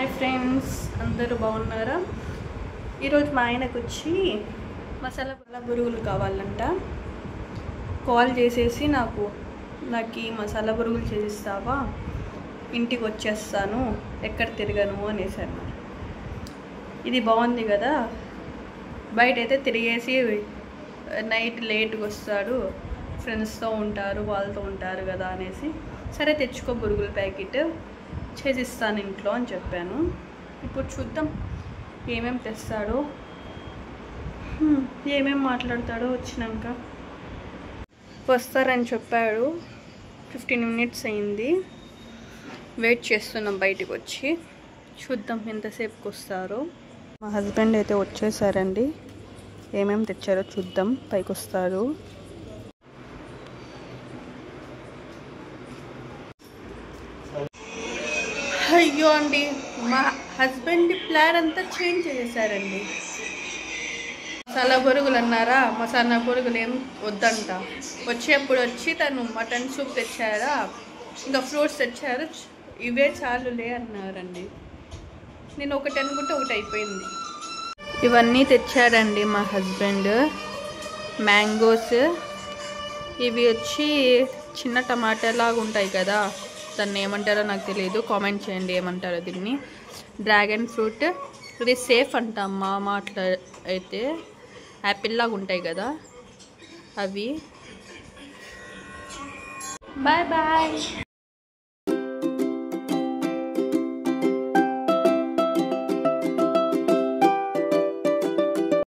Hi friends, అందరూ బాగున్నారా? ఈరోజు మా ఆయనకు వచ్చి మసాలా బురుగులు కావాలంట. కాల్ చేసేసి నాకు ఈ మసాలా బురుగులు చేసిస్తావా, ఇంటికి వచ్చేస్తాను, ఎక్కడ తిరగను అనేసాను. ఇది బాగుంది కదా, బయట అయితే తిరిగేసి నైట్ లేట్గా వస్తాడు, ఫ్రెండ్స్తో ఉంటారు, వాళ్ళతో ఉంటారు కదా అనేసి, సరే తెచ్చుకో బురుగుల ప్యాకెట్ చేసిస్తాను ఇంట్లో అని చెప్పాను. ఇప్పుడు చూద్దాం ఏమేమి తెస్తాడో, ఏమేమి మాట్లాడతాడో. వచ్చినాక వస్తారని చెప్పాడు. 15 minutes అయింది, వెయిట్ చేస్తున్నాం బయటికి వచ్చి. చూద్దాం ఎంతసేపుకి వస్తారో. మా హస్బెండ్ అయితే వచ్చేసారండి. ఏమేమి తెచ్చారో చూద్దాం. పైకి వస్తారు. అయ్యో అండి, మా హస్బెండ్ ప్లాన్ అంతా చేంజ్ చేసేసారండి. మసాలా బురుగులు అన్నారా, మసాలా బురుగులు ఏం వద్దంట. వచ్చేప్పుడు వచ్చి తను మటన్ సూప్ తెచ్చారా, ఇంకా ఫ్రూట్స్ తెచ్చారు, ఇవే చాలులే అన్నారండి. నేను ఒకటి అనుకుంటే ఒకటి అయిపోయింది. ఇవన్నీ తెచ్చారండి మా హస్బెండ్. మ్యాంగోస్, ఇవి వచ్చి చిన్న టమాటా లాగా ఉంటాయి కదా, దాన్ని ఏమంటారో నాకు తెలియదు, కామెంట్ చేయండి ఏమంటారో దీన్ని. డ్రాగన్ ఫ్రూట్, ఇది సేఫ్ అంట మా మాటలో అయితే, యాపిల్ లాగా ఉంటాయి కదా అవి. Bye bye.